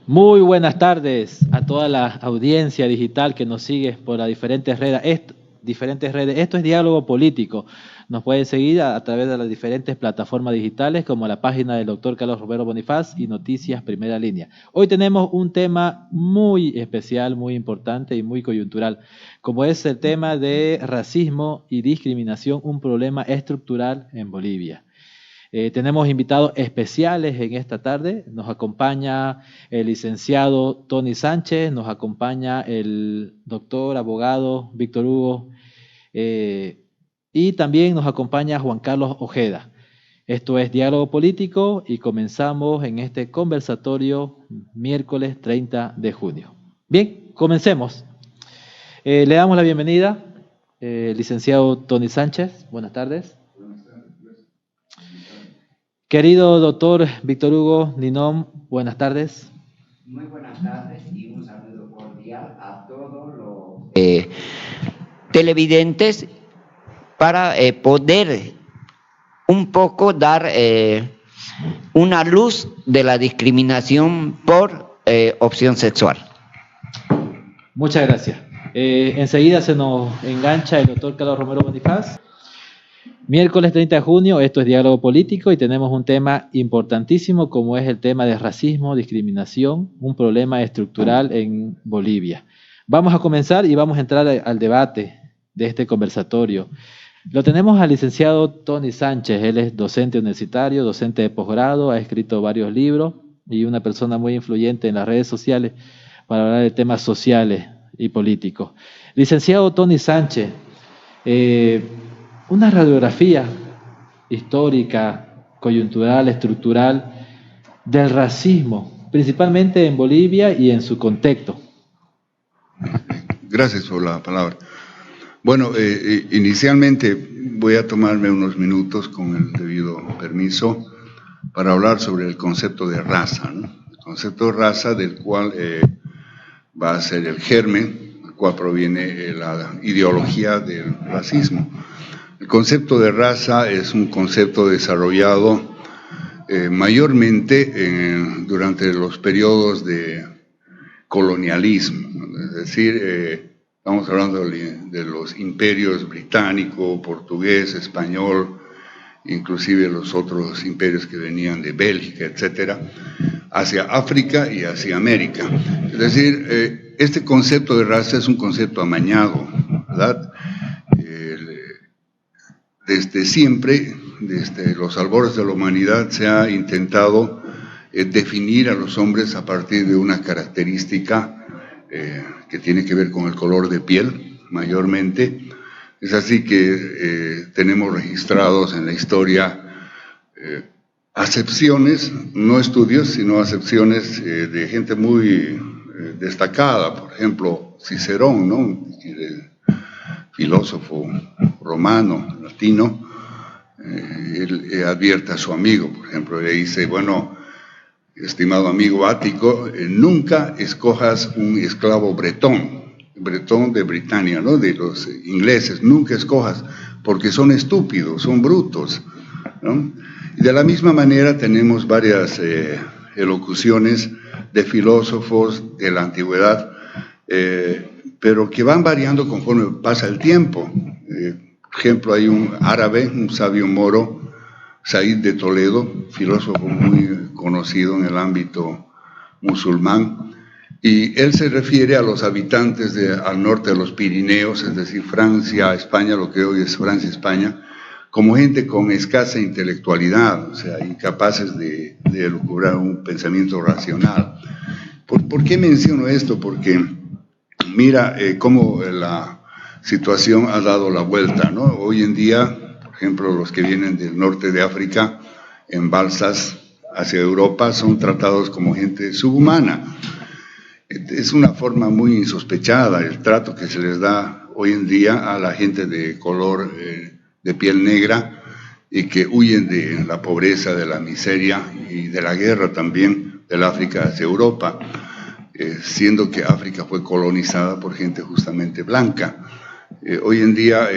Muy buenas tardes a toda la audiencia digital que nos sigue por las diferentes redes. Esto es Diálogo Político. Nos pueden seguir a través de las diferentes plataformas digitales como la página del doctor Carlos Romero Bonifaz y Noticias Primera Línea. Hoy tenemos un tema muy especial, muy importante y muy coyuntural, como es el tema de racismo y discriminación, un problema estructural en Bolivia. Tenemos invitados especiales en esta tarde. Nos acompaña el licenciado Tony Sánchez, nos acompaña el doctor abogado Víctor Hugo y también nos acompaña Juan Carlos Ojeda. Esto es Diálogo Político y comenzamos en este conversatorio miércoles 30 de junio. Bien, comencemos. Le damos la bienvenida, licenciado Tony Sánchez. Buenas tardes. Querido doctor Víctor Hugo Ninón, buenas tardes. Muy buenas tardes y un saludo cordial a todos los televidentes para poder un poco dar una luz de la discriminación por opción sexual. Muchas gracias. Enseguida se nos engancha el doctor Carlos Romero Bonifaz. Miércoles 30 de junio, esto es Diálogo Político y tenemos un tema importantísimo como es el tema de racismo, discriminación, un problema estructural en Bolivia. Vamos a comenzar y vamos a entrar al debate de este conversatorio. Lo tenemos al licenciado Tony Sánchez, él es docente universitario, docente de posgrado, ha escrito varios libros y una persona muy influyente en las redes sociales para hablar de temas sociales y políticos. Licenciado Tony Sánchez, una radiografía histórica, coyuntural, estructural del racismo, principalmente en Bolivia y en su contexto. Gracias por la palabra. Bueno, inicialmente voy a tomarme unos minutos con el debido permiso para hablar sobre el concepto de raza, ¿no? El concepto de raza del cual va a ser el germen, del cual proviene la ideología del racismo. El concepto de raza es un concepto desarrollado mayormente durante los periodos de colonialismo, es decir, estamos hablando de los imperios británico, portugués, español, inclusive los otros imperios que venían de Bélgica, etcétera, hacia África y hacia América. Es decir, este concepto de raza es un concepto amañado, ¿verdad? Desde siempre, desde los albores de la humanidad, se ha intentado definir a los hombres a partir de una característica que tiene que ver con el color de piel, mayormente. Es así que tenemos registrados en la historia acepciones, no estudios, sino acepciones de gente muy destacada. Por ejemplo, Cicerón, ¿no? Filósofo romano, latino, él advierte a su amigo, por ejemplo, le dice, bueno, estimado amigo Ático, nunca escojas un esclavo bretón de Britania, ¿no? De los ingleses, nunca escojas, porque son estúpidos, son brutos, ¿no? Y de la misma manera tenemos varias elocuciones de filósofos de la antigüedad, pero que van variando conforme pasa el tiempo. Por ejemplo, hay un árabe, un sabio moro, Said de Toledo, filósofo muy conocido en el ámbito musulmán, y él se refiere a los habitantes al norte de los Pirineos, es decir, Francia, España, lo que hoy es Francia, España, como gente con escasa intelectualidad, o sea, incapaces de elucubrar un pensamiento racional. ¿Por qué menciono esto? Porque mira cómo la situación ha dado la vuelta, ¿no? Hoy en día, por ejemplo, los que vienen del norte de África en balsas hacia Europa son tratados como gente subhumana. Es una forma muy insospechada el trato que se les da hoy en día a la gente de color de piel negra y que huyen de la pobreza, de la miseria y de la guerra también del África hacia Europa. Siendo que África fue colonizada por gente justamente blanca. Hoy en día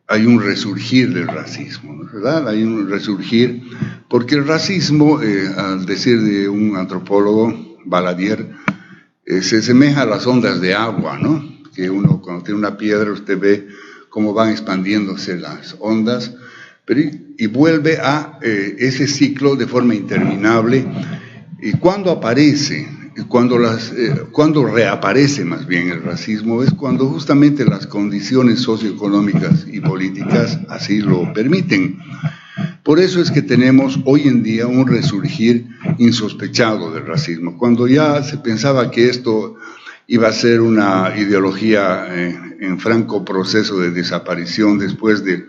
hay un resurgir del racismo, ¿no? ¿Verdad? Hay un resurgir, porque el racismo, al decir de un antropólogo, Baladier, se asemeja a las ondas de agua, ¿no? Que uno cuando tiene una piedra usted ve cómo van expandiéndose las ondas, y vuelve a ese ciclo de forma interminable. Y cuando aparece, cuando reaparece más bien el racismo, es cuando justamente las condiciones socioeconómicas y políticas así lo permiten. Por eso es que tenemos hoy en día un resurgir insospechado del racismo. Cuando ya se pensaba que esto iba a ser una ideología en franco proceso de desaparición después del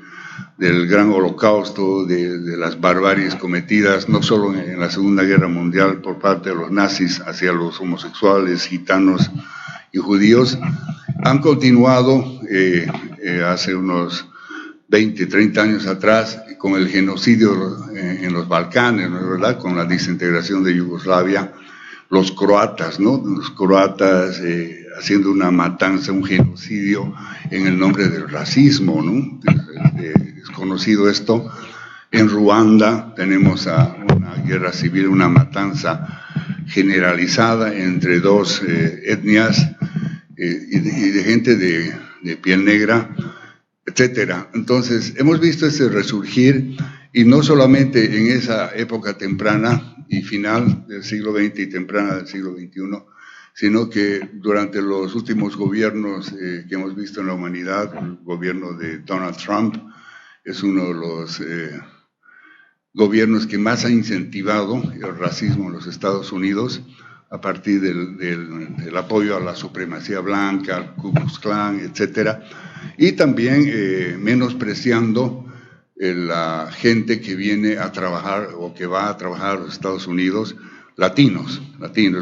gran holocausto, de las barbaries cometidas no solo en la Segunda Guerra Mundial por parte de los nazis hacia los homosexuales, gitanos y judíos, han continuado hace unos 20, 30 años atrás con el genocidio en los Balcanes, ¿no es verdad?, con la desintegración de Yugoslavia, los croatas, ¿no?, los croatas haciendo una matanza, un genocidio en el nombre del racismo, ¿no? Es conocido esto. En Ruanda tenemos una guerra civil, una matanza generalizada entre dos etnias y de gente de piel negra, etcétera. Entonces, hemos visto ese resurgir, y no solamente en esa época temprana y final del siglo XX y temprana del siglo XXI, sino que durante los últimos gobiernos que hemos visto en la humanidad, el gobierno de Donald Trump es uno de los gobiernos que más ha incentivado el racismo en los Estados Unidos, a partir del apoyo a la supremacía blanca, al Ku Klux Klan, etcétera, y también menospreciando la gente que viene a trabajar o que va a trabajar a los Estados Unidos, latinos,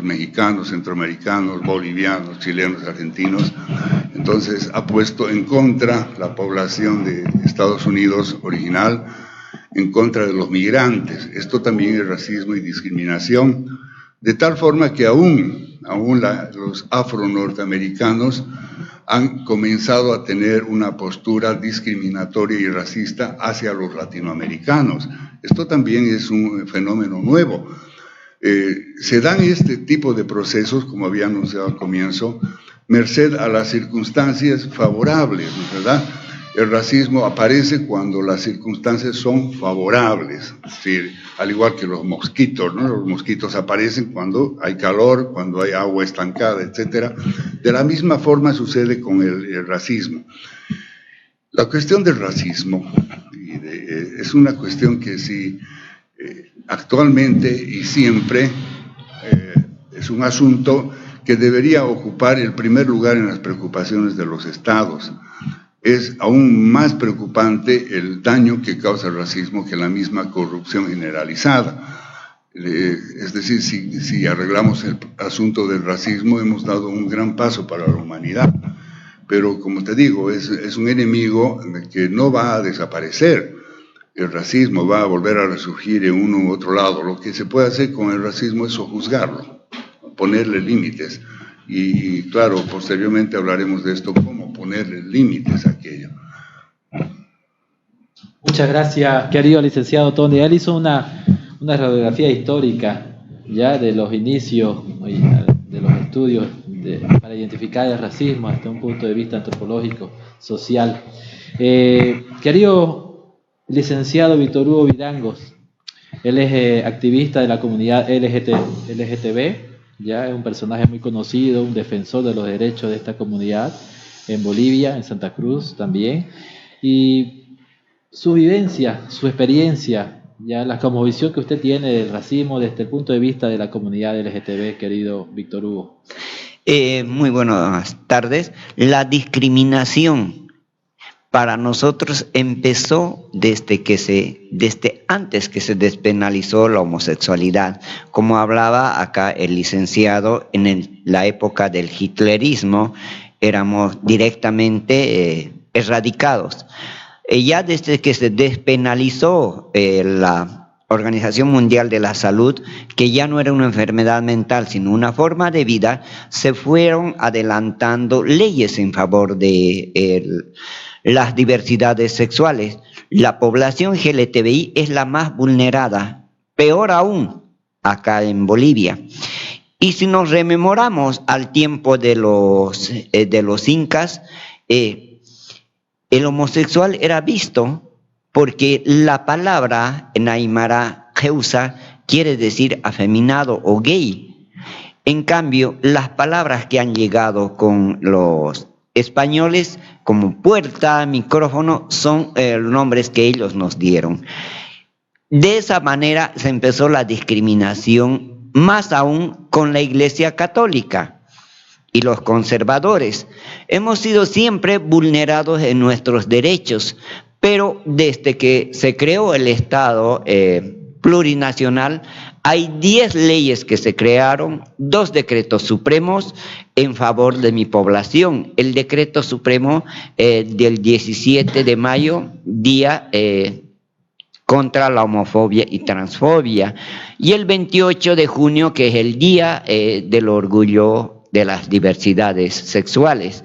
mexicanos, centroamericanos, bolivianos, chilenos, argentinos. Entonces ha puesto en contra la población de Estados Unidos original, en contra de los migrantes. Esto también es racismo y discriminación, de tal forma que aún los afro-norteamericanos han comenzado a tener una postura discriminatoria y racista hacia los latinoamericanos. Esto también es un fenómeno nuevo. Se dan este tipo de procesos, como había anunciado al comienzo, merced a las circunstancias favorables, ¿verdad? El racismo aparece cuando las circunstancias son favorables, es decir, al igual que los mosquitos, ¿no? Los mosquitos aparecen cuando hay calor, cuando hay agua estancada, etcétera. De la misma forma sucede con el racismo. La cuestión del racismo es una cuestión que sí, actualmente y siempre es un asunto que debería ocupar el primer lugar en las preocupaciones de los estados. Es aún más preocupante el daño que causa el racismo que la misma corrupción generalizada. Es decir, si arreglamos el asunto del racismo, hemos dado un gran paso para la humanidad. Pero, como te digo, es un enemigo que no va a desaparecer. El racismo va a volver a resurgir en uno u otro lado. Lo que se puede hacer con el racismo es sojuzgarlo, ponerle límites. Y claro, posteriormente hablaremos de esto, cómo ponerle límites a aquello. Muchas gracias, querido licenciado Tony. Él hizo una radiografía histórica ya de los inicios de los estudios para identificar el racismo desde un punto de vista antropológico, social. Querido licenciado Víctor Hugo Virangos, él es activista de la comunidad LGTB. Ya es un personaje muy conocido, un defensor de los derechos de esta comunidad en Bolivia, en Santa Cruz también. Y su vivencia, su experiencia, ya la cosmovisión que usted tiene del racismo desde el punto de vista de la comunidad LGTB, querido Víctor Hugo. Muy buenas tardes. La discriminación para nosotros empezó desde antes que se despenalizó la homosexualidad. Como hablaba acá el licenciado, en la época del hitlerismo éramos directamente erradicados. Ya desde que se despenalizó la Organización Mundial de la Salud, que ya no era una enfermedad mental, sino una forma de vida, se fueron adelantando leyes en favor de las diversidades sexuales. La población LGTBI es la más vulnerada, peor aún acá en Bolivia. Y si nos rememoramos al tiempo de los incas, el homosexual era visto porque la palabra en aymara, Geusa, quiere decir afeminado o gay. En cambio, las palabras que han llegado con los españoles, como puerta, micrófono, son los nombres que ellos nos dieron. De esa manera se empezó la discriminación, más aún con la Iglesia Católica y los conservadores. Hemos sido siempre vulnerados en nuestros derechos, pero desde que se creó el Estado plurinacional, hay 10 leyes que se crearon, 2 decretos supremos en favor de mi población. El decreto supremo del 17 de mayo, día contra la homofobia y transfobia, y el 28 de junio, que es el día del orgullo de las diversidades sexuales.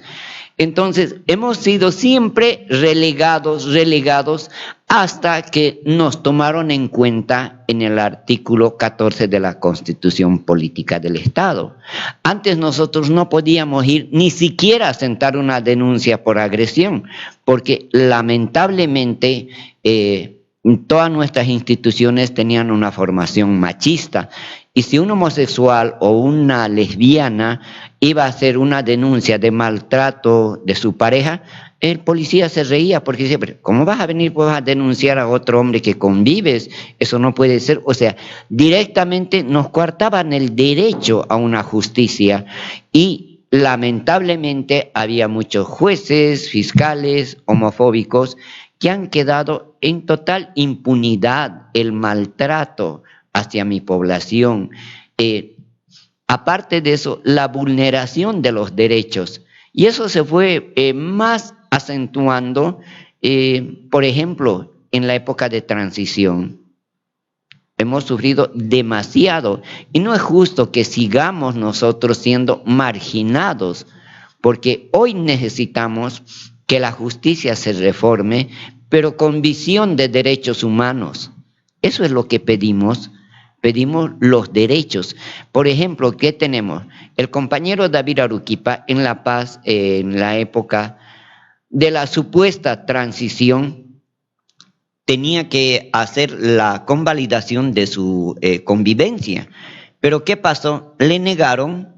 Entonces, hemos sido siempre relegados, hasta que nos tomaron en cuenta en el artículo 14 de la Constitución Política del Estado. Antes nosotros no podíamos ir ni siquiera a sentar una denuncia por agresión, porque lamentablemente todas nuestras instituciones tenían una formación machista. Y si un homosexual o una lesbiana iba a hacer una denuncia de maltrato de su pareja, el policía se reía porque decía, pero ¿cómo vas a venir a denunciar a otro hombre que convives? Eso no puede ser. O sea, directamente nos coartaban el derecho a una justicia y lamentablemente había muchos jueces, fiscales, homofóbicos que han quedado en total impunidad el maltrato hacia mi población. Aparte de eso, la vulneración de los derechos. Y eso se fue más acentuando, por ejemplo, en la época de transición. Hemos sufrido demasiado y no es justo que sigamos nosotros siendo marginados, porque hoy necesitamos que la justicia se reforme, pero con visión de derechos humanos. Eso es lo que pedimos. Pedimos los derechos. Por ejemplo, ¿qué tenemos? El compañero David Aruquipa en La Paz, en la época de la supuesta transición, tenía que hacer la convalidación de su convivencia. Pero ¿qué pasó? Le negaron.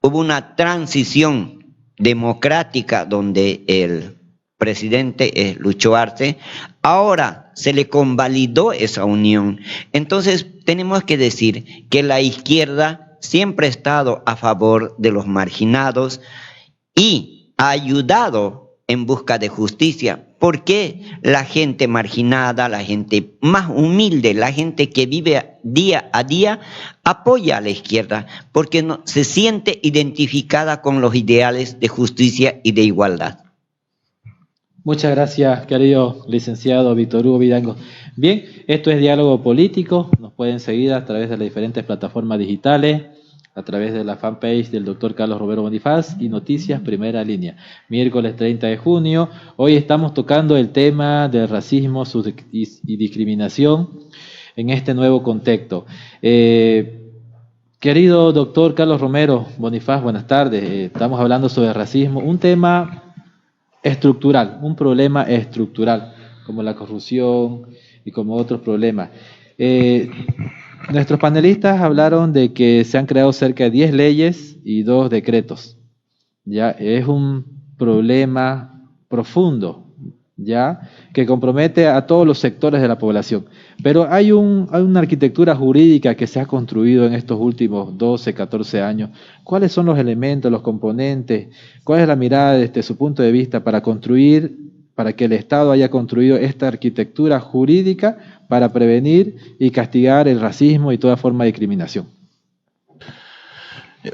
Hubo una transición democrática donde el presidente Lucho Arce, ahora se le convalidó esa unión. Entonces tenemos que decir que la izquierda siempre ha estado a favor de los marginados y ha ayudado en busca de justicia. ¿Por qué la gente marginada, la gente más humilde, la gente que vive día a día apoya a la izquierda? Porque no, se siente identificada con los ideales de justicia y de igualdad. Muchas gracias, querido licenciado Víctor Hugo Vidango. Bien, esto es Diálogo Político. Nos pueden seguir a través de las diferentes plataformas digitales, a través de la fanpage del doctor Carlos Romero Bonifaz y Noticias Primera Línea. Miércoles 30 de junio. Hoy estamos tocando el tema del racismo y discriminación en este nuevo contexto. Querido doctor Carlos Romero Bonifaz, buenas tardes. Estamos hablando sobre racismo, un tema estructural, un problema estructural, como la corrupción y como otros problemas. Nuestros panelistas hablaron de que se han creado cerca de 10 leyes y 2 decretos. Ya es un problema profundo, ya que compromete a todos los sectores de la población. Pero hay una arquitectura jurídica que se ha construido en estos últimos 12, 14 años. ¿Cuáles son los elementos, los componentes? ¿Cuál es la mirada desde su punto de vista para que el Estado haya construido esta arquitectura jurídica para prevenir y castigar el racismo y toda forma de discriminación?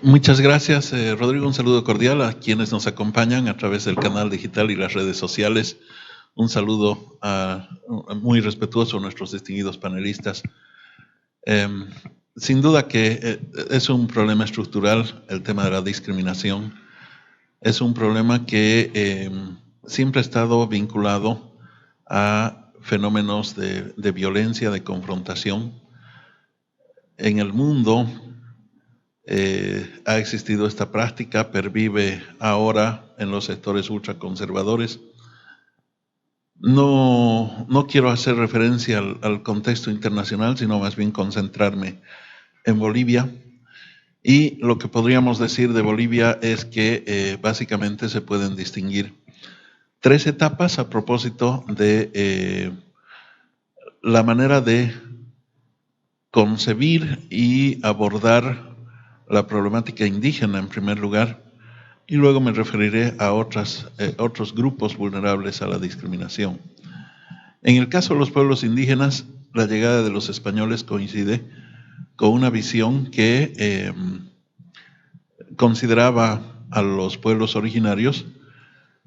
Muchas gracias, Rodrigo. Un saludo cordial a quienes nos acompañan a través del canal digital y las redes sociales. Un saludo muy respetuoso a nuestros distinguidos panelistas. Sin duda que es un problema estructural el tema de la discriminación. Es un problema que siempre ha estado vinculado a fenómenos de violencia, de confrontación. En el mundo ha existido esta práctica, pervive ahora en los sectores ultraconservadores. No quiero hacer referencia al contexto internacional, sino más bien concentrarme en Bolivia. Y lo que podríamos decir de Bolivia es que básicamente se pueden distinguir 3 etapas a propósito de la manera de concebir y abordar la problemática indígena en primer lugar, y luego me referiré a otros grupos vulnerables a la discriminación. En el caso de los pueblos indígenas, la llegada de los españoles coincide con una visión que consideraba a los pueblos originarios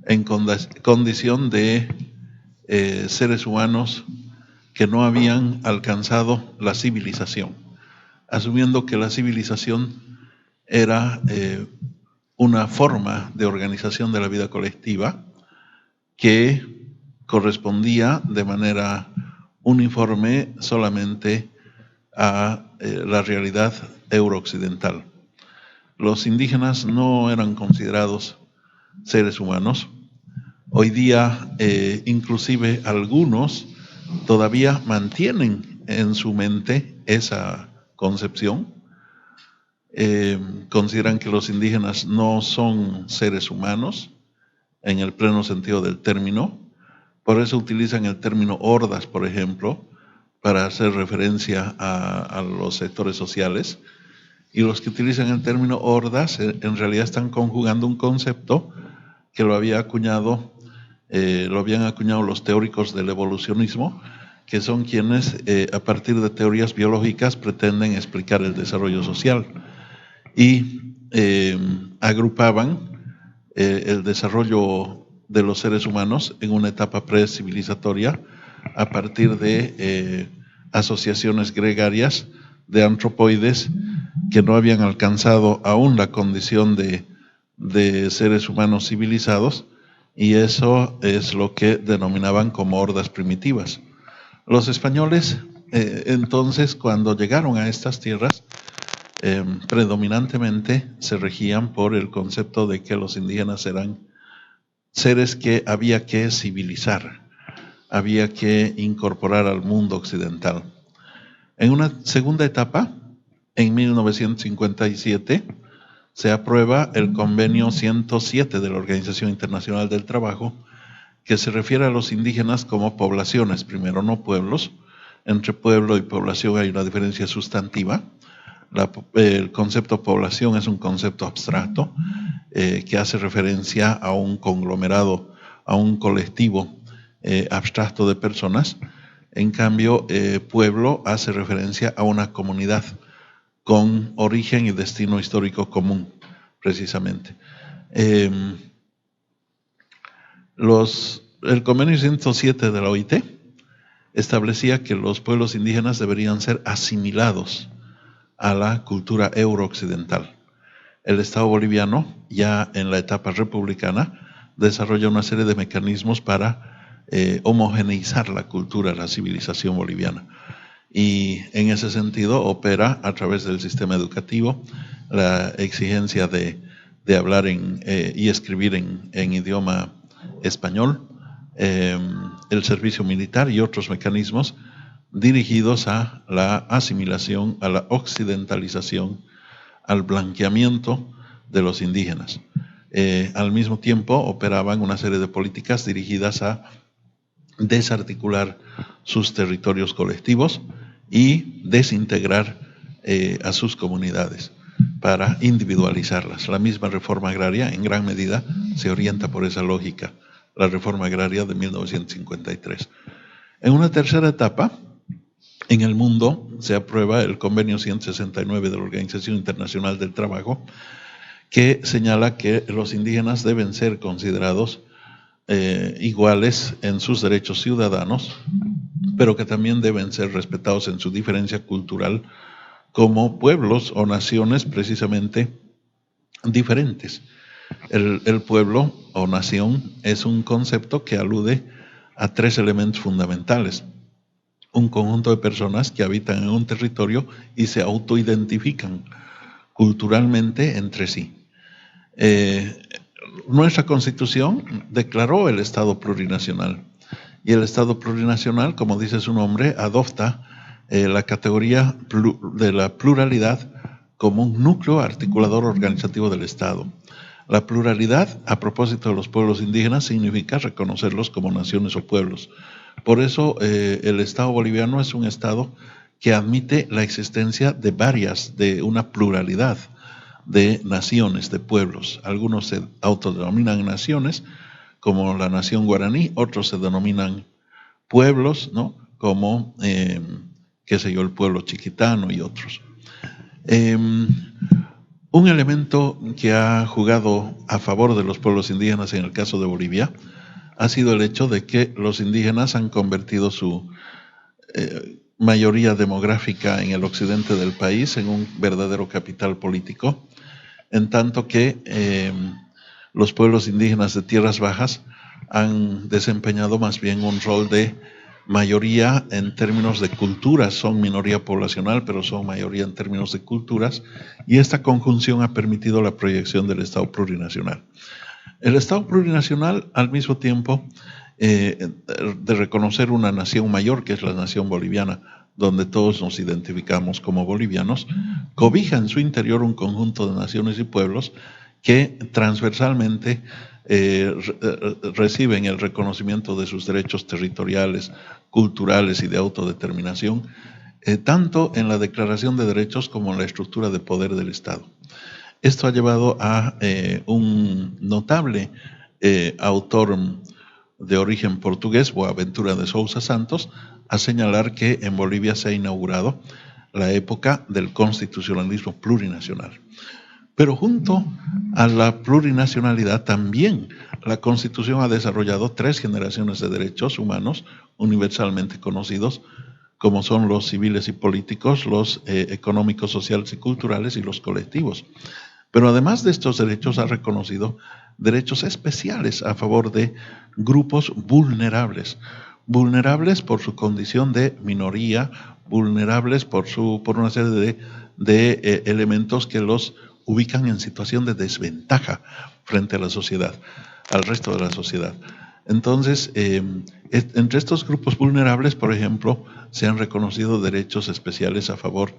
en condición de seres humanos que no habían alcanzado la civilización, asumiendo que la civilización era una forma de organización de la vida colectiva que correspondía de manera uniforme solamente a la realidad eurooccidental. Los indígenas no eran considerados seres humanos. Hoy día, inclusive algunos todavía mantienen en su mente esa concepción. Consideran que los indígenas no son seres humanos en el pleno sentido del término. Por eso utilizan el término hordas, por ejemplo, para hacer referencia a los sectores sociales. Y los que utilizan el término hordas en realidad están conjugando un concepto que lo habían acuñado los teóricos del evolucionismo, que son quienes a partir de teorías biológicas pretenden explicar el desarrollo social y agrupaban el desarrollo de los seres humanos en una etapa precivilizatoria a partir de asociaciones gregarias de antropoides que no habían alcanzado aún la condición de seres humanos civilizados, y eso es lo que denominaban como hordas primitivas. Los españoles, entonces, cuando llegaron a estas tierras, predominantemente se regían por el concepto de que los indígenas eran seres que había que civilizar, había que incorporar al mundo occidental. En una segunda etapa, en 1957, se aprueba el Convenio 107 de la Organización Internacional del Trabajo, que se refiere a los indígenas como poblaciones, primero, no pueblos. Entre pueblo y población hay una diferencia sustantiva. El concepto población es un concepto abstracto que hace referencia a un conglomerado, a un colectivo abstracto de personas. En cambio, pueblo hace referencia a una comunidad con origen y destino histórico común, precisamente. El Convenio 107 de la OIT establecía que los pueblos indígenas deberían ser asimilados a la cultura eurooccidental. El Estado boliviano, ya en la etapa republicana, desarrolla una serie de mecanismos para homogeneizar la cultura, la civilización boliviana. Y en ese sentido opera a través del sistema educativo la exigencia de hablar y escribir en idioma español, el servicio militar y otros mecanismos dirigidos a la asimilación, a la occidentalización, al blanqueamiento de los indígenas. Al mismo tiempo operaban una serie de políticas dirigidas a desarticular sus territorios colectivos y desintegrar a sus comunidades para individualizarlas. La misma reforma agraria en gran medida se orienta por esa lógica, la reforma agraria de 1953. En una tercera etapa, en el mundo se aprueba el Convenio 169 de la Organización Internacional del Trabajo, que señala que los indígenas deben ser considerados iguales en sus derechos ciudadanos, pero que también deben ser respetados en su diferencia cultural como pueblos o naciones precisamente diferentes. El pueblo o nación es un concepto que alude a 3 elementos fundamentales: un conjunto de personas que habitan en un territorio y se autoidentifican culturalmente entre sí. Nuestra Constitución declaró el Estado plurinacional, y el Estado plurinacional, como dice su nombre, adopta la categoría de la pluralidad como un núcleo articulador organizativo del Estado. La pluralidad, a propósito de los pueblos indígenas, significa reconocerlos como naciones o pueblos. Por eso el Estado boliviano es un Estado que admite la existencia de una pluralidad de naciones, de pueblos. Algunos se autodenominan naciones, como la nación guaraní, otros se denominan pueblos, ¿no? Como, el pueblo chiquitano y otros. Un elemento que ha jugado a favor de los pueblos indígenas en el caso de Bolivia ha sido el hecho de que los indígenas han convertido su mayoría demográfica en el occidente del país en un verdadero capital político, en tanto que los pueblos indígenas de tierras bajas han desempeñado más bien un rol de mayoría en términos de culturas. Son minoría poblacional, pero son mayoría en términos de culturas, y esta conjunción ha permitido la proyección del Estado plurinacional. El Estado plurinacional, al mismo tiempo de reconocer una nación mayor, que es la nación boliviana, donde todos nos identificamos como bolivianos, cobija en su interior un conjunto de naciones y pueblos que transversalmente reciben el reconocimiento de sus derechos territoriales, culturales y de autodeterminación, tanto en la Declaración de Derechos como en la estructura de poder del Estado. Esto ha llevado a un notable autor de origen portugués, Boaventura de Sousa Santos, a señalar que en Bolivia se ha inaugurado la época del constitucionalismo plurinacional. Pero junto a la plurinacionalidad también la Constitución ha desarrollado 3 generaciones de derechos humanos universalmente conocidos, como son los civiles y políticos, los económicos, sociales y culturales, y los colectivos. Pero además de estos derechos ha reconocido derechos especiales a favor de grupos vulnerables. Vulnerables por su condición de minoría, vulnerables por una serie de elementos que los ubican en situación de desventaja frente a la sociedad, al resto de la sociedad. Entonces, entre estos grupos vulnerables, por ejemplo, se han reconocido derechos especiales a favor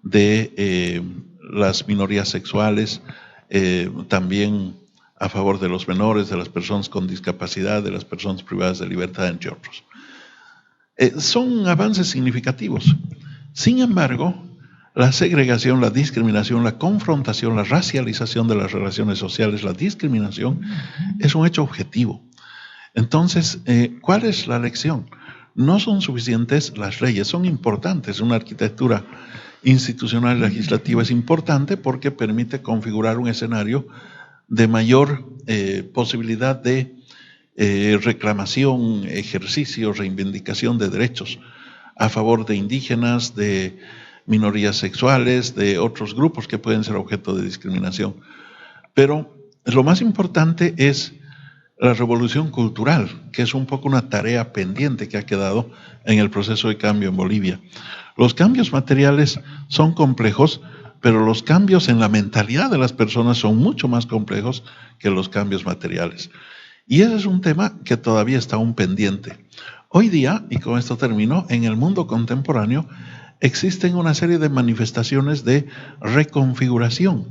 de las minorías sexuales, también a favor de los menores, de las personas con discapacidad, de las personas privadas de libertad, entre otros. Son avances significativos. Sin embargo, la segregación, la discriminación, la confrontación, la racialización de las relaciones sociales, la discriminación, es un hecho objetivo. Entonces, ¿cuál es la lección? No son suficientes las leyes, son importantes. Una arquitectura institucional y legislativa es importante porque permite configurar un escenario de mayor posibilidad de reclamación, ejercicio, reivindicación de derechos a favor de indígenas, de minorías sexuales, de otros grupos que pueden ser objeto de discriminación. Pero lo más importante es la revolución cultural, que es un poco una tarea pendiente que ha quedado en el proceso de cambio en Bolivia. Los cambios materiales son complejos, pero los cambios en la mentalidad de las personas son mucho más complejos que los cambios materiales. Y ese es un tema que todavía está aún pendiente. Hoy día, y con esto termino, en el mundo contemporáneo existen una serie de manifestaciones de reconfiguración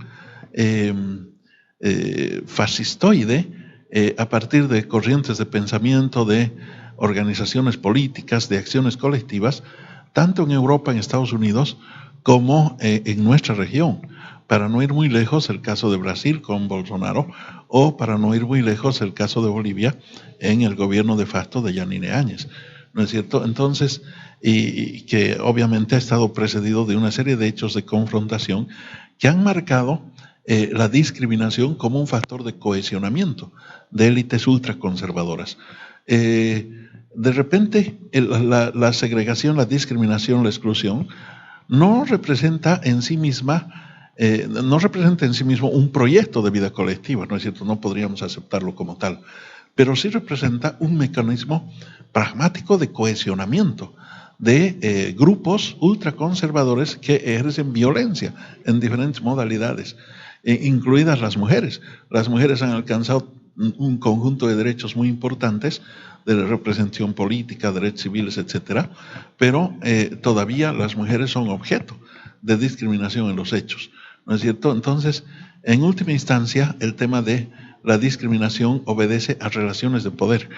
fascistoide a partir de corrientes de pensamiento, de organizaciones políticas, de acciones colectivas, tanto en Europa, en Estados Unidos, como en nuestra región. Para no ir muy lejos, el caso de Brasil con Bolsonaro, o para no ir muy lejos, el caso de Bolivia en el gobierno de facto de Yanine Áñez, ¿no es cierto? Entonces, y que obviamente ha estado precedido de una serie de hechos de confrontación que han marcado la discriminación como un factor de cohesionamiento de élites ultraconservadoras. De repente, la segregación, la discriminación, la exclusión, no representa en sí mismo un proyecto de vida colectiva, ¿no es cierto? No podríamos aceptarlo como tal, pero sí representa un mecanismo pragmático de cohesionamiento de grupos ultraconservadores que ejercen violencia en diferentes modalidades, incluidas las mujeres. Las mujeres han alcanzado un conjunto de derechos muy importantes, de representación política, derechos civiles, etcétera, pero todavía las mujeres son objeto de discriminación en los hechos, ¿no es cierto? Entonces, en última instancia, el tema de la discriminación obedece a relaciones de poder.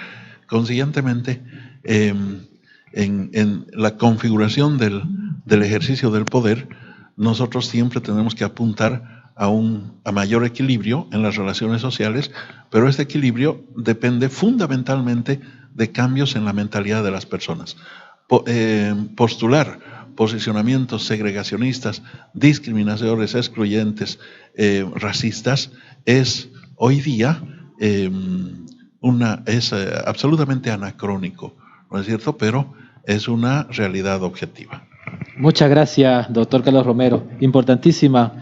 Consiguientemente, en la configuración del ejercicio del poder, nosotros siempre tenemos que apuntar a mayor equilibrio en las relaciones sociales, pero este equilibrio depende fundamentalmente de cambios en la mentalidad de las personas. Postular posicionamientos segregacionistas, discriminadores, excluyentes, racistas, es hoy día absolutamente anacrónico, ¿no es cierto? Pero es una realidad objetiva. Muchas gracias, doctor Carlos Romero. Importantísima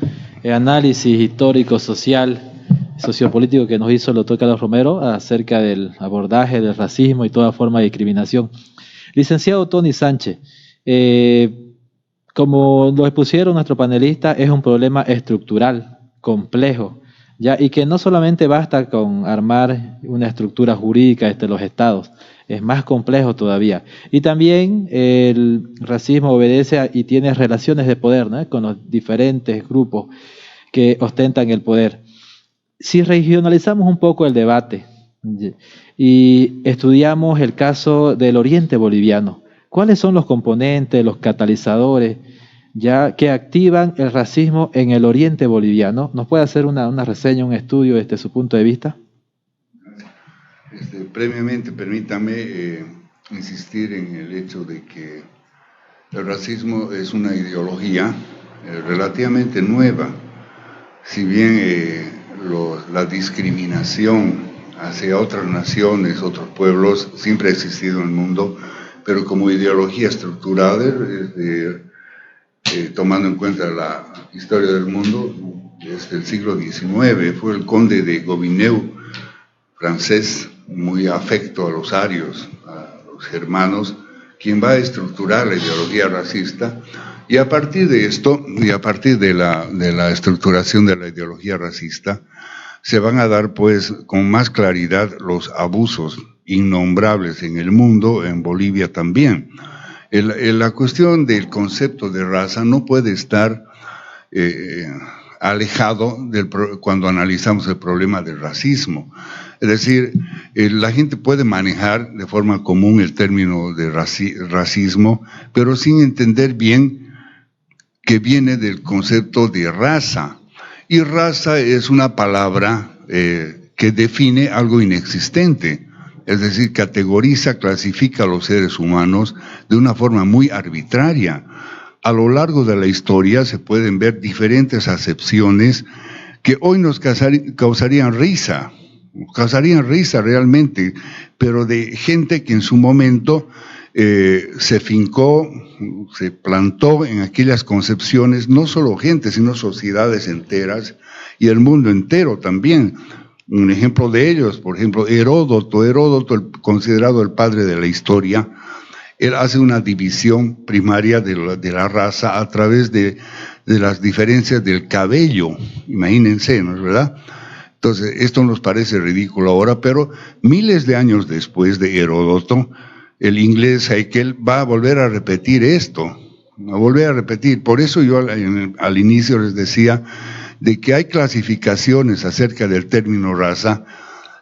análisis histórico, social, sociopolítico que nos hizo el doctor Carlos Romero acerca del abordaje del racismo y toda forma de discriminación. Licenciado Tony Sánchez, como lo expusieron nuestros panelistas, es un problema estructural, complejo, ¿ya? Y que no solamente basta con armar una estructura jurídica de los estados, es más complejo todavía. Y también el racismo obedece y tiene relaciones de poder, ¿no?, con los diferentes grupos que ostentan el poder. Si regionalizamos un poco el debate y estudiamos el caso del oriente boliviano, ¿cuáles son los componentes, los catalizadores ya que activan el racismo en el oriente boliviano? ¿Nos puede hacer una reseña, un estudio desde su punto de vista? Previamente, permítame insistir en el hecho de que el racismo es una ideología relativamente nueva. Si bien la discriminación hacia otras naciones, otros pueblos, siempre ha existido en el mundo, pero como ideología estructurada, tomando en cuenta la historia del mundo, desde el siglo XIX, fue el conde de Gobineau, francés, muy afecto a los arios, a los germanos, quien va a estructurar la ideología racista, y a partir de esto, y a partir de la estructuración de la ideología racista, se van a dar pues con más claridad los abusos innombrables en el mundo, en Bolivia también. La cuestión del concepto de raza no puede estar alejado cuando analizamos el problema del racismo. Es decir, la gente puede manejar de forma común el término de racismo, pero sin entender bien que viene del concepto de raza. Y raza es una palabra que define algo inexistente. Es decir, categoriza, clasifica a los seres humanos de una forma muy arbitraria. A lo largo de la historia se pueden ver diferentes acepciones que hoy nos causarían risa realmente, pero de gente que en su momento se fincó, se plantó en aquellas concepciones, no solo gente, sino sociedades enteras y el mundo entero también. Un ejemplo de ellos, por ejemplo, Heródoto, considerado el padre de la historia, él hace una división primaria de la raza a través de las diferencias del cabello, imagínense, ¿no es verdad? Entonces, esto nos parece ridículo ahora, pero miles de años después de Heródoto, el inglés Haeckel va a volver a repetir esto, a volver a repetir. Por eso yo al inicio les decía de que hay clasificaciones acerca del término raza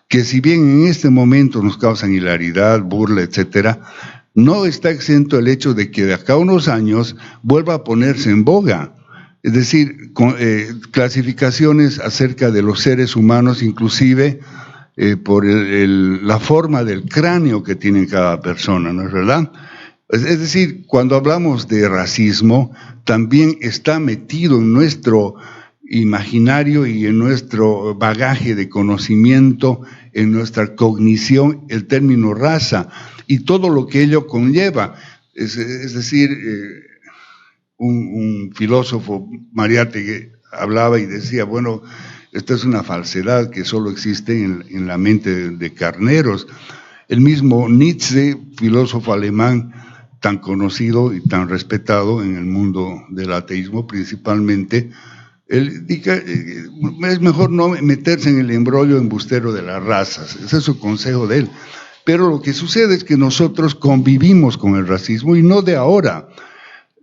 que, si bien en este momento nos causan hilaridad, burla, etcétera, no está exento el hecho de que de acá a unos años vuelva a ponerse en boga. Es decir, clasificaciones acerca de los seres humanos, inclusive por la forma del cráneo que tiene cada persona, ¿no es verdad? Es decir, cuando hablamos de racismo, también está metido en nuestro imaginario y en nuestro bagaje de conocimiento, en nuestra cognición, el término raza y todo lo que ello conlleva. Es decir, un filósofo, Mariátegui, hablaba y decía, bueno, esta es una falsedad que solo existe en la mente de carneros. El mismo Nietzsche, filósofo alemán, tan conocido y tan respetado en el mundo del ateísmo principalmente, él dice, es mejor no meterse en el embrollo embustero de las razas, ese es su consejo de él. Pero lo que sucede es que nosotros convivimos con el racismo y no de ahora.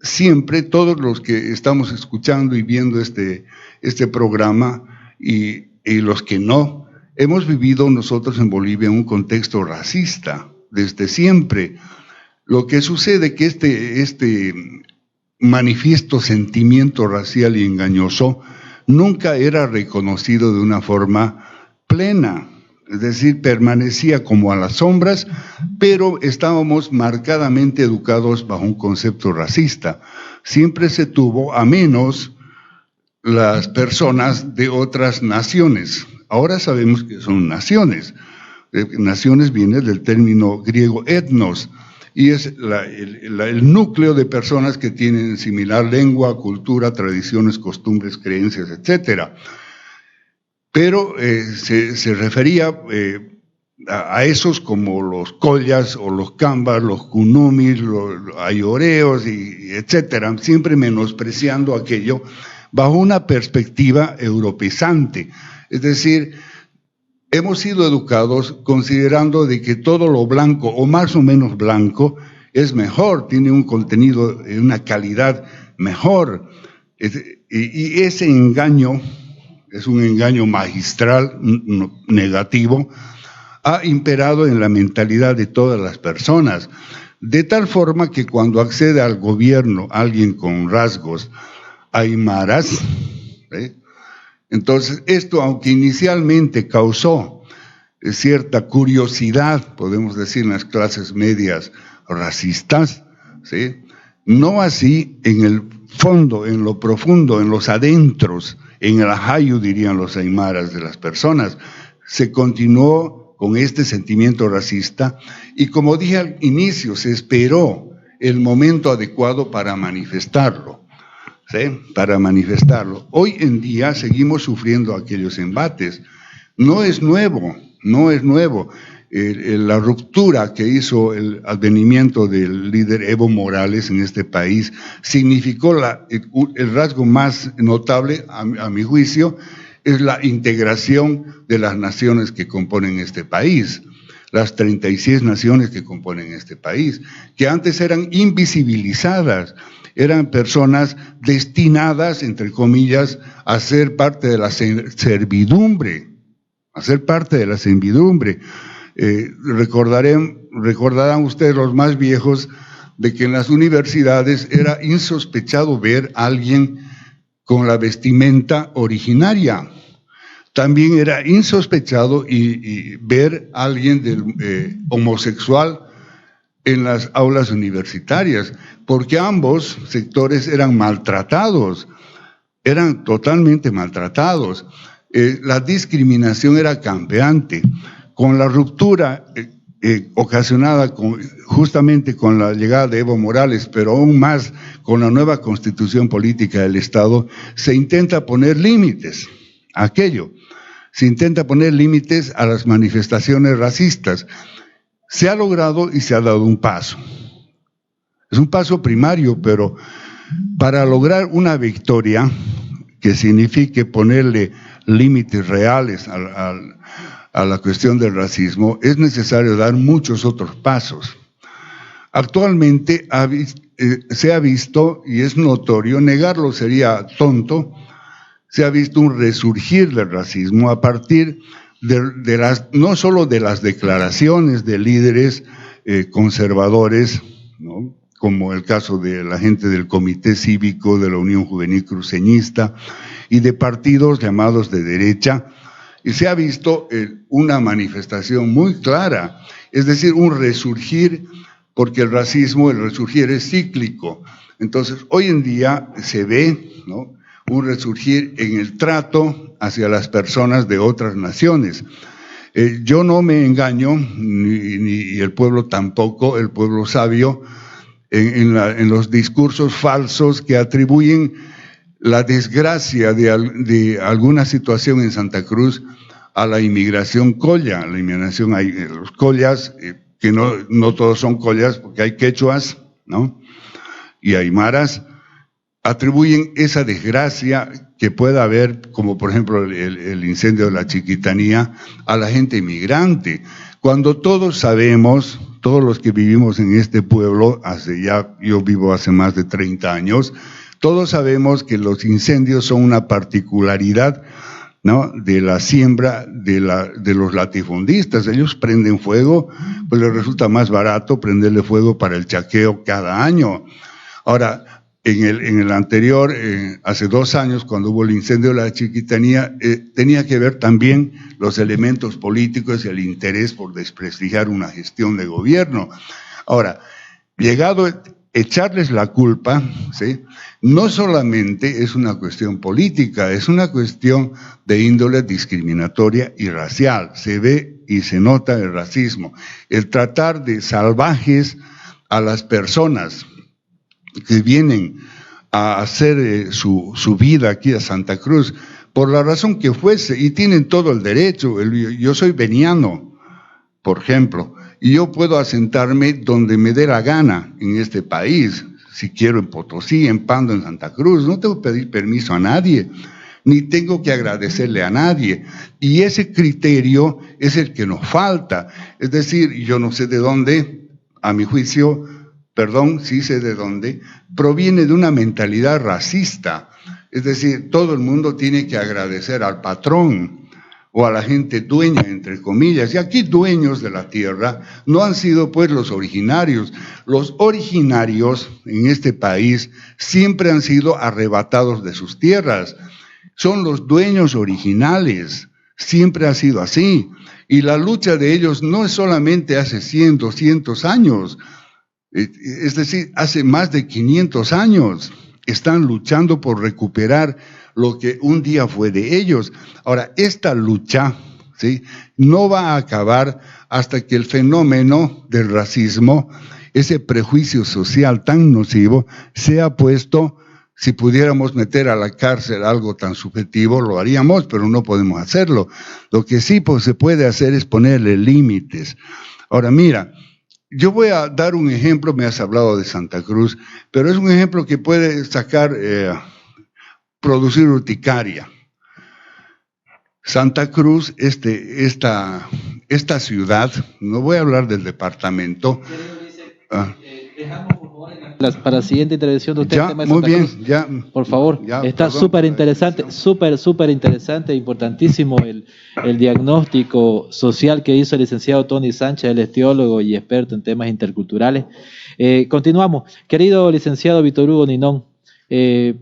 Siempre todos los que estamos escuchando y viendo este programa y los que no, hemos vivido nosotros en Bolivia en un contexto racista desde siempre. Lo que sucede es que este manifiesto sentimiento racial y engañoso nunca era reconocido de una forma plena, es decir, permanecía como a las sombras, pero estábamos marcadamente educados bajo un concepto racista. Siempre se tuvo a menos las personas de otras naciones. Ahora sabemos que son naciones. Naciones viene del término griego etnos, y es el núcleo de personas que tienen similar lengua, cultura, tradiciones, costumbres, creencias, etcétera. Pero se refería a esos como los collas o los cambas, los cunumis, los ayoreos, y etcétera, siempre menospreciando aquello bajo una perspectiva europeizante. Es decir, hemos sido educados considerando de que todo lo blanco o más o menos blanco es mejor, tiene un contenido, una calidad mejor. Y ese engaño es un engaño magistral, negativo, ha imperado en la mentalidad de todas las personas, de tal forma que cuando accede al gobierno alguien con rasgos aymaras, entonces esto, aunque inicialmente causó cierta curiosidad, podemos decir, en las clases medias racistas, ¿sí?, no así en el fondo, en lo profundo, en los adentros, en el ajayu, dirían los aymaras de las personas. Se continuó con este sentimiento racista y, como dije al inicio, se esperó el momento adecuado para manifestarlo, ¿sí?, para manifestarlo. Hoy en día seguimos sufriendo aquellos embates. No es nuevo, no es nuevo. La ruptura que hizo el advenimiento del líder Evo Morales en este país significó el rasgo más notable, a mi juicio, es la integración de las naciones que componen este país, las 36 naciones que componen este país, que antes eran invisibilizadas, eran personas destinadas, entre comillas, a ser parte de la servidumbre, Recordarán ustedes, los más viejos, de que en las universidades era insospechado ver a alguien con la vestimenta originaria. También era insospechado y ver a alguien homosexual en las aulas universitarias, porque ambos sectores eran maltratados, eran totalmente maltratados. La discriminación era campeante. Con la ruptura ocasionada justamente con la llegada de Evo Morales, pero aún más con la nueva constitución política del Estado, se intenta poner límites a aquello, se intenta poner límites a las manifestaciones racistas. Se ha logrado y se ha dado un paso. Es un paso primario, pero para lograr una victoria que signifique ponerle límites reales a la cuestión del racismo, es necesario dar muchos otros pasos. Actualmente se ha visto, y es notorio, negarlo sería tonto, se ha visto un resurgir del racismo a partir no solo de las declaraciones de líderes conservadores, ¿no?, como el caso de la gente del Comité Cívico de la Unión Juvenil Cruceñista y de partidos llamados de derecha, y se ha visto una manifestación muy clara, es decir, un resurgir, porque el resurgir es cíclico. Entonces, hoy en día se ve, ¿no?, un resurgir en el trato hacia las personas de otras naciones. Yo no me engaño, ni el pueblo tampoco, el pueblo sabio, en los discursos falsos que atribuyen la desgracia de alguna situación en Santa Cruz a la inmigración colla, a la inmigración, los collas, que no todos son collas, porque hay quechuas, ¿no? Y aymaras atribuyen esa desgracia que pueda haber, como por ejemplo el incendio de la Chiquitanía, a la gente inmigrante, cuando todos sabemos, todos los que vivimos en este pueblo, yo vivo hace más de 30 años, todos sabemos que los incendios son una particularidad, ¿no?, de la siembra de los latifundistas. Ellos prenden fuego, pues les resulta más barato prenderle fuego para el chaqueo cada año. Ahora, en el anterior, hace 2 años, cuando hubo el incendio de la Chiquitanía, tenía que ver también los elementos políticos y el interés por desprestigiar una gestión de gobierno. Ahora, llegado a echarles la culpa, ¿sí?, no solamente es una cuestión política, es una cuestión de índole discriminatoria y racial. Se ve y se nota el racismo, el tratar de salvajes a las personas que vienen a hacer su vida aquí a Santa Cruz, por la razón que fuese, y tienen todo el derecho. Yo soy veniano, por ejemplo, y yo puedo asentarme donde me dé la gana en este país, si quiero en Potosí, en Pando, en Santa Cruz, no tengo que pedir permiso a nadie, ni tengo que agradecerle a nadie, y ese criterio es el que nos falta. Es decir, yo no sé de dónde, a mi juicio, perdón, sí sé de dónde, proviene de una mentalidad racista. Es decir, todo el mundo tiene que agradecer al patrón o a la gente dueña, entre comillas. Y aquí dueños de la tierra no han sido pues los originarios. Los originarios en este país siempre han sido arrebatados de sus tierras. Son los dueños originales, siempre ha sido así. Y la lucha de ellos no es solamente hace 100, 200 años, es decir, hace más de 500 años están luchando por recuperar lo que un día fue de ellos. Ahora, esta lucha, ¿sí?, no va a acabar hasta que el fenómeno del racismo, ese prejuicio social tan nocivo, sea puesto. Si pudiéramos meter a la cárcel algo tan subjetivo, lo haríamos, pero no podemos hacerlo. Lo que sí pues, se puede hacer es ponerle límites. Ahora, mira, yo voy a dar un ejemplo, me has hablado de Santa Cruz, pero es un ejemplo que puede producir urticaria. Santa Cruz, esta ciudad, no voy a hablar del departamento. Dejamos por favor para la siguiente intervención de usted. Ya, tema de muy Santa bien, Cruz. ya. Por favor, Ya, está perdón, súper interesante, súper interesante, importantísimo el diagnóstico social que hizo el licenciado Tony Sánchez, él es teólogo y experto en temas interculturales. Continuamos. Querido licenciado Víctor Hugo Ninón, el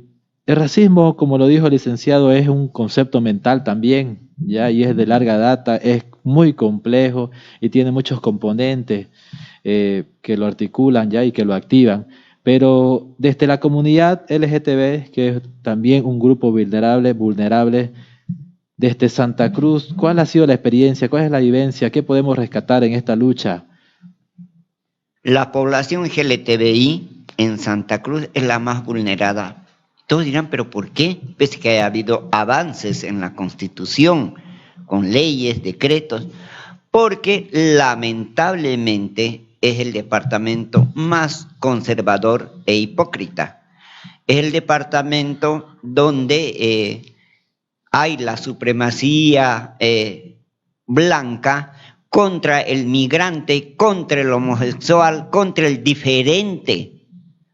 racismo, como lo dijo el licenciado, es un concepto mental también, ya, y es de larga data, es muy complejo y tiene muchos componentes que lo articulan ya y que lo activan. Pero desde la comunidad LGTB, que es también un grupo vulnerable, desde Santa Cruz, ¿cuál ha sido la experiencia? ¿Cuál es la vivencia? ¿Qué podemos rescatar en esta lucha? La población LGTBI en Santa Cruz es la más vulnerada. Todos dirán, ¿pero por qué? Pese que ha habido avances en la Constitución, con leyes, decretos, porque lamentablemente es el departamento más conservador e hipócrita. Es el departamento donde hay la supremacía blanca contra el migrante, contra el homosexual, contra el diferente.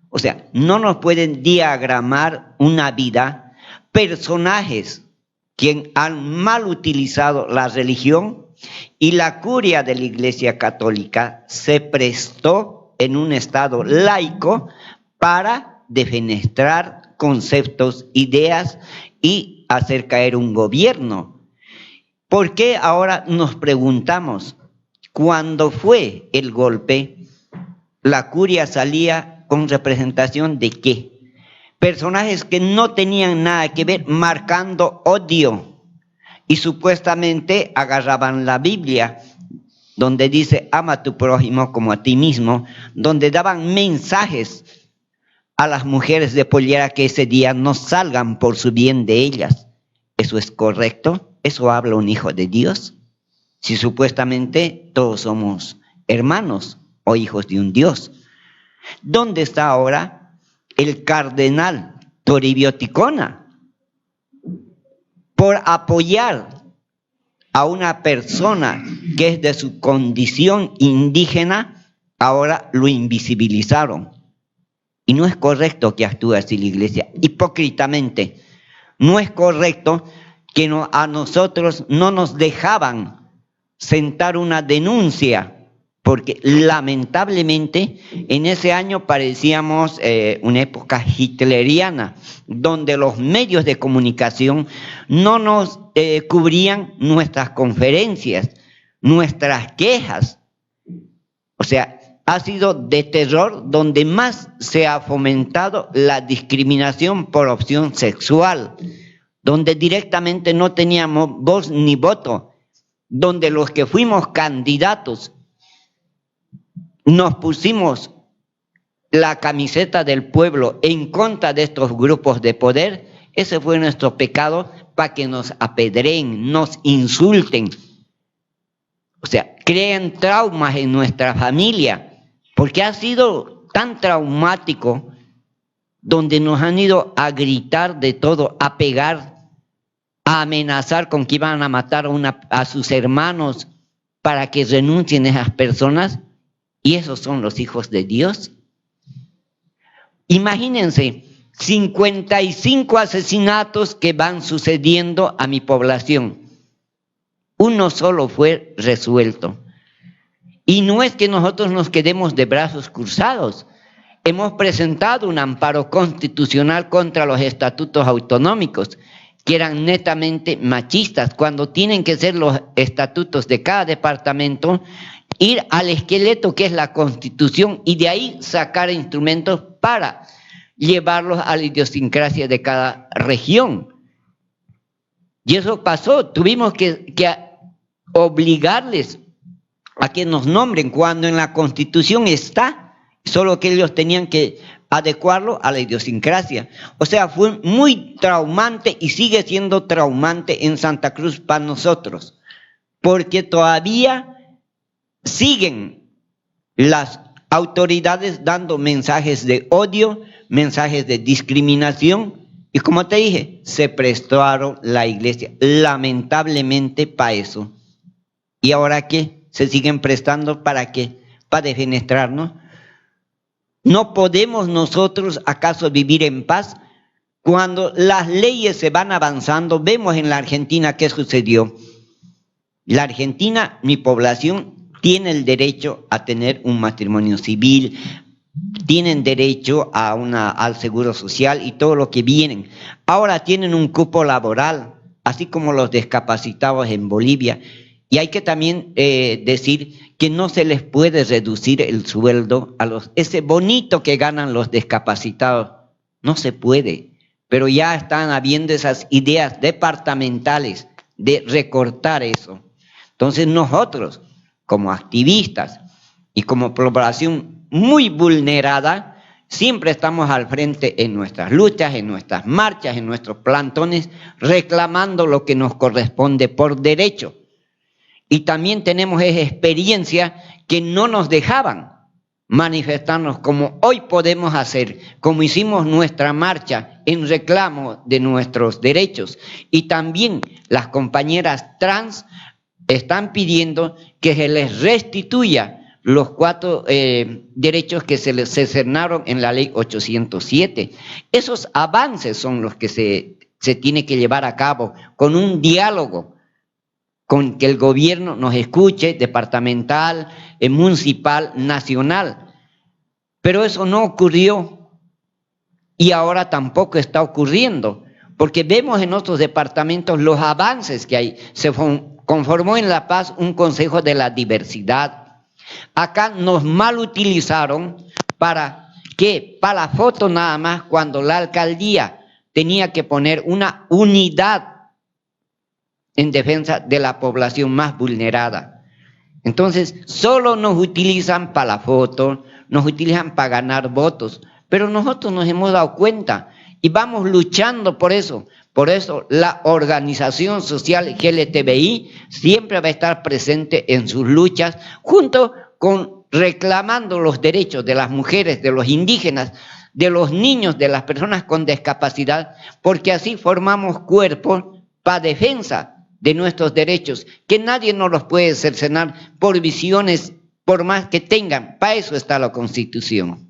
O sea, no nos pueden diagramar una vida personajes que han mal utilizado la religión, y la curia de la Iglesia Católica se prestó en un estado laico para defenestrar conceptos, ideas y hacer caer un gobierno. ¿Por qué ahora nos preguntamos? Cuando fue el golpe, la curia salía con representación de ¿qué? Personajes que no tenían nada que ver, marcando odio. Y supuestamente agarraban la Biblia, donde dice, ama a tu prójimo como a ti mismo, donde daban mensajes a las mujeres de pollera que ese día no salgan por su bien de ellas. ¿Eso es correcto? ¿Eso habla un hijo de Dios? Si supuestamente todos somos hermanos o hijos de un Dios. ¿Dónde está ahora el cardenal Toribio Ticona? Por apoyar a una persona que es de su condición indígena, ahora lo invisibilizaron. Y no es correcto que actúe así la iglesia, hipócritamente. No es correcto que a nosotros no nos dejaban sentar una denuncia, porque lamentablemente en ese año parecíamos una época hitleriana, donde los medios de comunicación no nos cubrían nuestras conferencias, nuestras quejas. O sea, ha sido de terror donde más se ha fomentado la discriminación por opción sexual, donde directamente no teníamos voz ni voto, donde los que fuimos candidatos nos pusimos la camiseta del pueblo en contra de estos grupos de poder. Ese fue nuestro pecado, para que nos apedreen, nos insulten. O sea, creen traumas en nuestra familia, porque ha sido tan traumático, donde nos han ido a gritar de todo, a pegar, a amenazar con que iban a matar a sus hermanos para que renuncien esas personas. ¿Y esos son los hijos de Dios? Imagínense, 55 asesinatos que van sucediendo a mi población. Uno solo fue resuelto. Y no es que nosotros nos quedemos de brazos cruzados. Hemos presentado un amparo constitucional contra los estatutos autonómicos, que eran netamente machistas, cuando tienen que ser los estatutos de cada departamento, ir al esqueleto que es la Constitución y de ahí sacar instrumentos para llevarlos a la idiosincrasia de cada región. Y eso pasó, tuvimos que obligarles a que nos nombren cuando en la Constitución está, solo que ellos tenían que adecuarlo a la idiosincrasia. O sea, fue muy traumante y sigue siendo traumante en Santa Cruz para nosotros, porque todavía siguen las autoridades dando mensajes de odio, mensajes de discriminación, y como te dije, se prestaron la iglesia lamentablemente para eso. ¿Y ahora qué? ¿Se siguen prestando para qué? ¿Para defenestrarnos? ¿No podemos nosotros acaso vivir en paz? Cuando las leyes se van avanzando, vemos en la Argentina qué sucedió. La Argentina, mi población, tiene el derecho a tener un matrimonio civil, tienen derecho al seguro social y todo lo que vienen. Ahora tienen un cupo laboral, así como los discapacitados en Bolivia. Y hay que también decir que no se les puede reducir el sueldo a ese bonito que ganan los discapacitados. No se puede, pero ya están habiendo esas ideas departamentales de recortar eso. Entonces nosotros, como activistas y como población muy vulnerada, siempre estamos al frente en nuestras luchas, en nuestras marchas, en nuestros plantones, reclamando lo que nos corresponde por derecho. Y también tenemos esa experiencia que no nos dejaban manifestarnos como hoy podemos hacer, como hicimos nuestra marcha en reclamo de nuestros derechos. Y también las compañeras trans están pidiendo que se les restituya los 4 derechos que se cernaron en la ley 807. Esos avances son los que se tiene que llevar a cabo con un diálogo, con que el gobierno nos escuche, departamental, municipal, nacional. Pero eso no ocurrió y ahora tampoco está ocurriendo, porque vemos en otros departamentos los avances que hay. Se conformó en La Paz un Consejo de la Diversidad. Acá nos mal utilizaron para la foto nada más, cuando la alcaldía tenía que poner una unidad en defensa de la población más vulnerada. Entonces, solo nos utilizan para la foto, nos utilizan para ganar votos, pero nosotros nos hemos dado cuenta y vamos luchando por eso. Por eso la organización social LGTBI siempre va a estar presente en sus luchas, junto con reclamando los derechos de las mujeres, de los indígenas, de los niños, de las personas con discapacidad, porque así formamos cuerpos para defensa de nuestros derechos, que nadie nos los puede cercenar por visiones, por más que tengan. Para eso está la Constitución.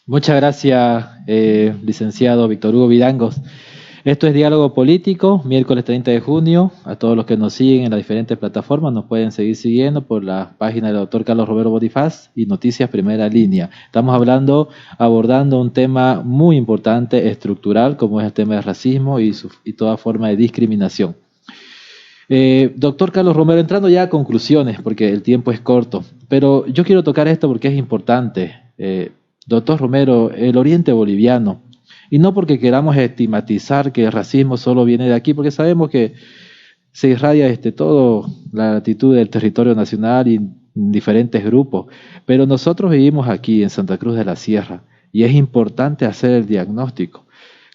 Muchas gracias, licenciado Víctor Hugo Vidangos. Esto es Diálogo Político, miércoles 30 de junio. A todos los que nos siguen en las diferentes plataformas, nos pueden seguir siguiendo por la página del doctor Carlos Romero Bonifaz y Noticias Primera Línea. Estamos abordando un tema muy importante, estructural, como es el tema del racismo y toda forma de discriminación. Doctor Carlos Romero, entrando ya a conclusiones, porque el tiempo es corto, pero yo quiero tocar esto porque es importante. Doctor Romero, el oriente boliviano, y no porque queramos estigmatizar que el racismo solo viene de aquí, porque sabemos que se irradia toda la latitud del territorio nacional y diferentes grupos, pero nosotros vivimos aquí en Santa Cruz de la Sierra y es importante hacer el diagnóstico.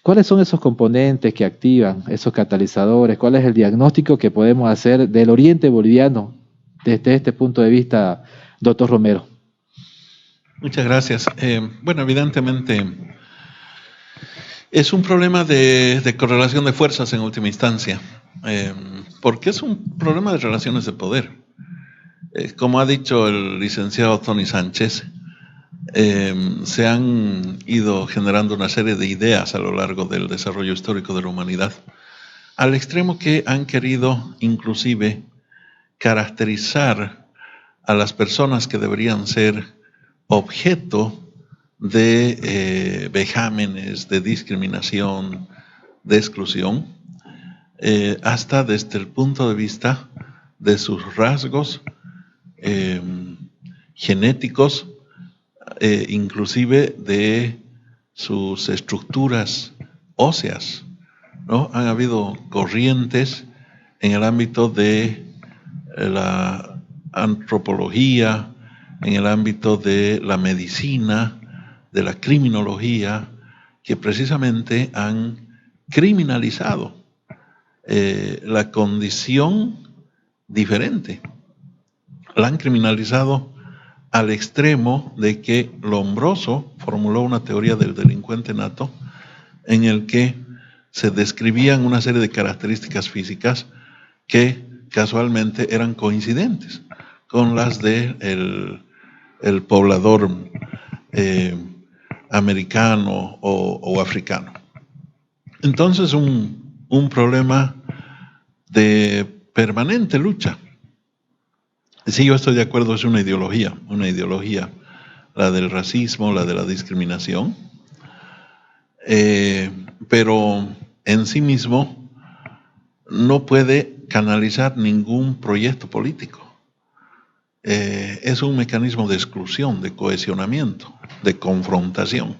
¿Cuáles son esos componentes que activan, esos catalizadores? ¿Cuál es el diagnóstico que podemos hacer del oriente boliviano desde este punto de vista, doctor Romero? Muchas gracias. Bueno, evidentemente es un problema de correlación de fuerzas en última instancia, porque es un problema de relaciones de poder. Como ha dicho el licenciado Tony Sánchez, se han ido generando una serie de ideas a lo largo del desarrollo histórico de la humanidad, al extremo que han querido inclusive caracterizar a las personas que deberían ser objeto de vejámenes, de discriminación, de exclusión, hasta desde el punto de vista de sus rasgos genéticos, inclusive de sus estructuras óseas, ¿no? Han habido corrientes en el ámbito de la antropología, en el ámbito de la medicina, de la criminología, que precisamente han criminalizado la condición diferente. La han criminalizado al extremo de que Lombroso formuló una teoría del delincuente nato en el que se describían una serie de características físicas que casualmente eran coincidentes con las de el poblador americano o africano. Entonces un problema de permanente lucha. Sí, yo estoy de acuerdo, es una ideología, la del racismo, la de la discriminación, pero en sí mismo no puede canalizar ningún proyecto político. Es un mecanismo de exclusión, de cohesionamiento, de confrontación,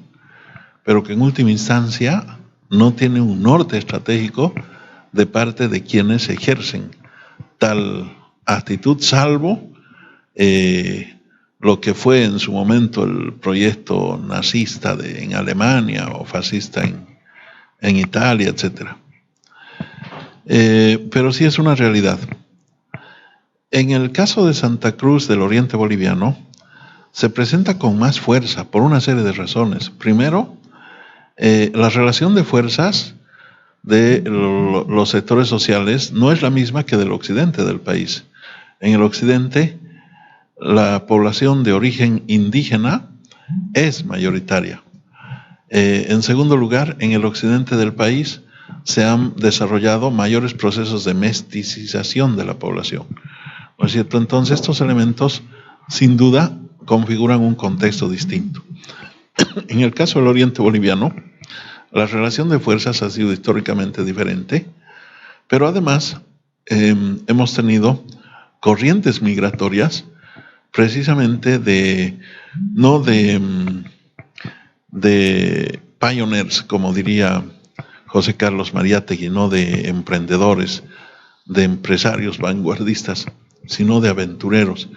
pero que en última instancia no tiene un norte estratégico de parte de quienes ejercen tal actitud, salvo lo que fue en su momento el proyecto nazista en Alemania o fascista en Italia, etc. Pero sí es una realidad. En el caso de Santa Cruz del Oriente Boliviano, se presenta con más fuerza por una serie de razones. Primero, la relación de fuerzas de los sectores sociales no es la misma que del occidente del país. En el occidente, la población de origen indígena es mayoritaria. En segundo lugar, en el occidente del país se han desarrollado mayores procesos de mesticización de la población. ¿No es cierto? Entonces, estos elementos, sin duda, configuran un contexto distinto. En el caso del Oriente Boliviano, la relación de fuerzas ha sido históricamente diferente, pero además hemos tenido corrientes migratorias precisamente no de pioneers, como diría José Carlos Mariátegui, no de emprendedores, de empresarios vanguardistas, sino de aventureros.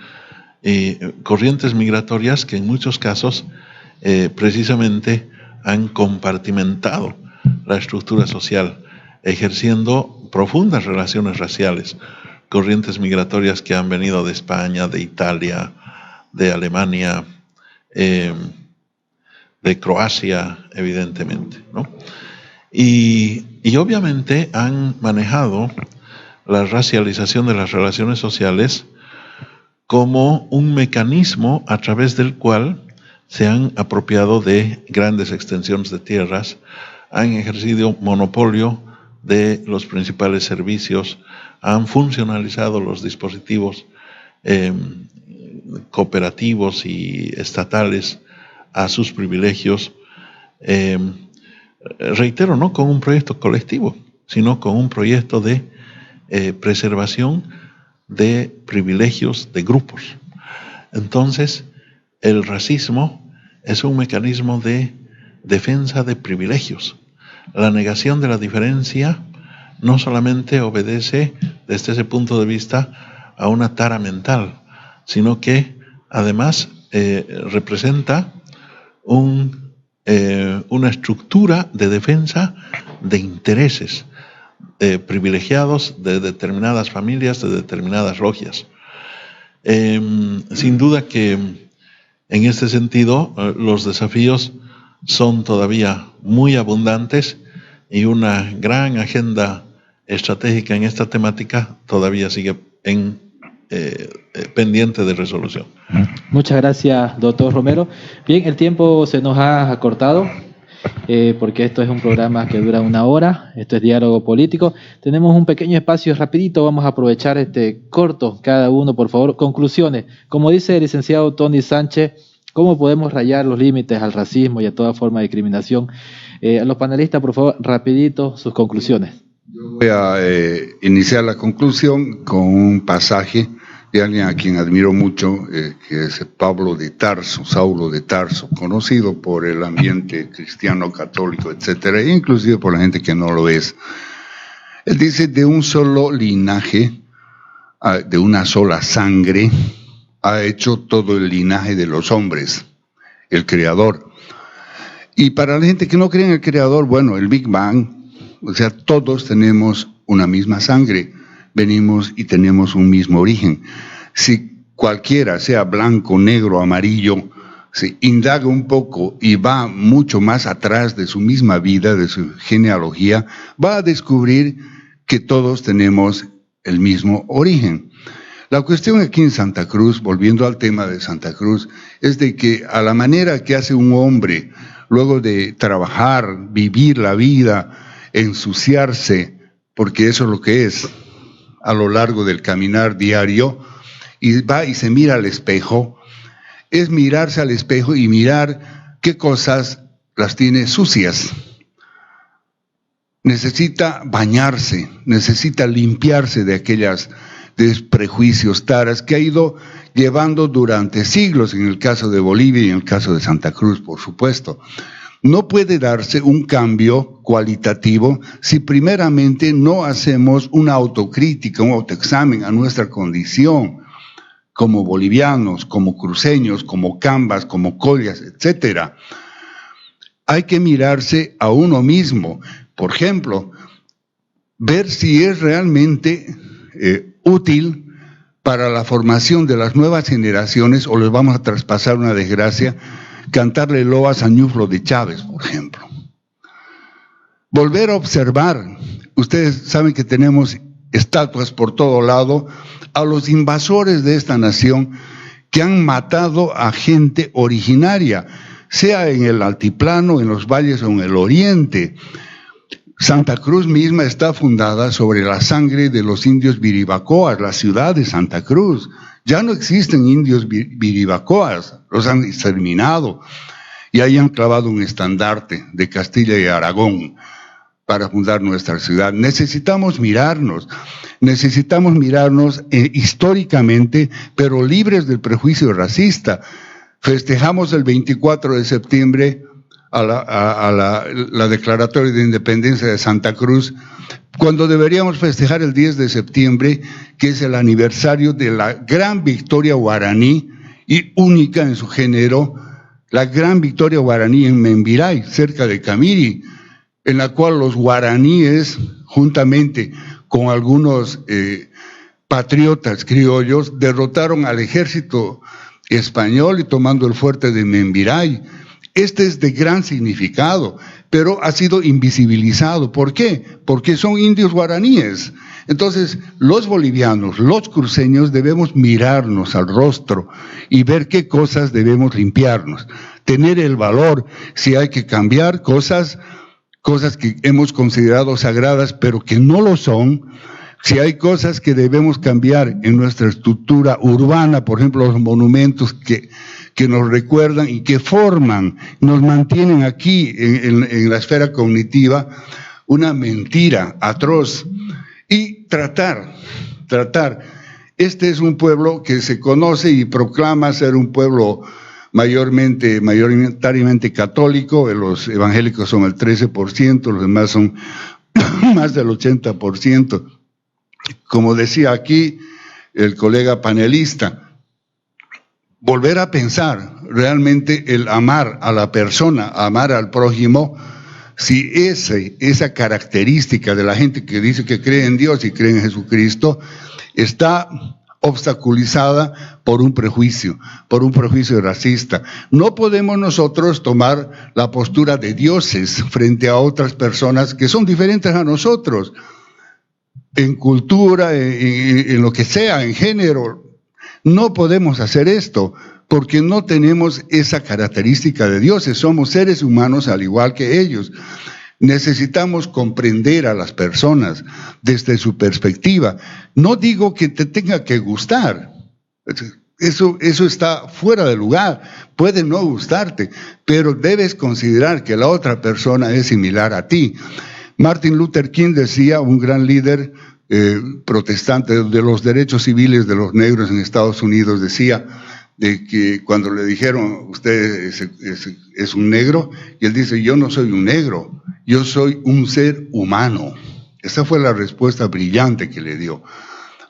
Corrientes migratorias que en muchos casos precisamente han compartimentado la estructura social, ejerciendo profundas relaciones raciales. Corrientes migratorias que han venido de España, de Italia, de Alemania, de Croacia, evidentemente, ¿no? Y obviamente han manejado la racialización de las relaciones sociales como un mecanismo a través del cual se han apropiado de grandes extensiones de tierras, han ejercido monopolio de los principales servicios, han funcionalizado los dispositivos cooperativos y estatales a sus privilegios, reitero, no con un proyecto colectivo, sino con un proyecto de preservación de privilegios de grupos. Entonces, el racismo es un mecanismo de defensa de privilegios. La negación de la diferencia no solamente obedece desde ese punto de vista a una tara mental, sino que además representa una estructura de defensa de intereses privilegiados de determinadas familias, de determinadas logias. Sin duda que en este sentido los desafíos son todavía muy abundantes y una gran agenda estratégica en esta temática todavía sigue pendiente de resolución. Muchas gracias, doctor Romero. Bien, el tiempo se nos ha acortado porque esto es un programa que dura 1 hora, esto es Diálogo Político. Tenemos un pequeño espacio rapidito, vamos a aprovechar corto cada uno, por favor. Conclusiones. Como dice el licenciado Tony Sánchez, ¿cómo podemos rayar los límites al racismo y a toda forma de discriminación? A los panelistas, por favor, rapidito, sus conclusiones. Yo voy a iniciar la conclusión con un pasaje de alguien a quien admiro mucho, que es Saulo de Tarso, conocido por el ambiente cristiano, católico, etcétera, e inclusive por la gente que no lo es. Él dice: de un solo linaje, de una sola sangre, ha hecho todo el linaje de los hombres, el Creador. Y para la gente que no cree en el Creador, bueno, el Big Bang, o sea, todos tenemos una misma sangre, venimos y tenemos un mismo origen. Si cualquiera, sea blanco, negro, amarillo, se indaga un poco y va mucho más atrás de su misma vida, de su genealogía, va a descubrir que todos tenemos el mismo origen. La cuestión aquí en Santa Cruz, volviendo al tema de Santa Cruz, es de que a la manera que hace un hombre, luego de trabajar, vivir la vida, ensuciarse, porque eso es lo que es a lo largo del caminar diario, y va y se mira al espejo, es mirarse al espejo y mirar qué cosas las tiene sucias. Necesita bañarse, necesita limpiarse de aquellas prejuicios, taras que ha ido llevando durante siglos, en el caso de Bolivia y en el caso de Santa Cruz, por supuesto. No puede darse un cambio cualitativo si primeramente no hacemos una autocrítica, un autoexamen a nuestra condición como bolivianos, como cruceños, como cambas, como collas, etcétera. Hay que mirarse a uno mismo. Por ejemplo, ver si es realmente útil para la formación de las nuevas generaciones, o les vamos a traspasar una desgracia, cantarle loas a Ñuflo de Chávez, por ejemplo. Volver a observar. Ustedes saben que tenemos estatuas por todo lado a los invasores de esta nación que han matado a gente originaria, sea en el altiplano, en los valles o en el oriente. Santa Cruz misma está fundada sobre la sangre de los indios Viribacoas, la ciudad de Santa Cruz. Ya no existen indios Viribacoas, los han exterminado y ahí han clavado un estandarte de Castilla y Aragón para fundar nuestra ciudad. Necesitamos mirarnos históricamente, pero libres del prejuicio racista. Festejamos el 24 de septiembre a la declaratoria de independencia de Santa Cruz, cuando deberíamos festejar el 10 de septiembre, que es el aniversario de la gran victoria guaraní y única en su género, la gran victoria guaraní en Membiray, cerca de Camiri, en la cual los guaraníes, juntamente con algunos patriotas criollos, derrotaron al ejército español y tomando el fuerte de Membiray. Este es de gran significado, pero ha sido invisibilizado. ¿Por qué? Porque son indios guaraníes. Entonces, los bolivianos, los cruceños, debemos mirarnos al rostro y ver qué cosas debemos limpiarnos. Tener el valor, si hay que cambiar cosas que hemos considerado sagradas, pero que no lo son. Si hay cosas que debemos cambiar en nuestra estructura urbana, por ejemplo, los monumentos que nos recuerdan y que forman, nos mantienen aquí en la esfera cognitiva, una mentira atroz. Y tratar. Este es un pueblo que se conoce y proclama ser un pueblo mayoritariamente católico. Los evangélicos son el 13%, los demás son más del 80%. Como decía aquí el colega panelista, volver a pensar realmente el amar a la persona, amar al prójimo, si esa característica de la gente que dice que cree en Dios y cree en Jesucristo está obstaculizada por un prejuicio racista. No podemos nosotros tomar la postura de dioses frente a otras personas que son diferentes a nosotros, en cultura, en lo que sea, en género. No podemos hacer esto, porque no tenemos esa característica de dioses, somos seres humanos al igual que ellos. Necesitamos comprender a las personas desde su perspectiva. No digo que te tenga que gustar, eso está fuera de lugar, puede no gustarte, pero debes considerar que la otra persona es similar a ti. Martin Luther King decía, un gran líder protestante de los derechos civiles de los negros en Estados Unidos, decía de que cuando le dijeron, usted es un negro, y él dice, yo no soy un negro, yo soy un ser humano. Esa fue la respuesta brillante que le dio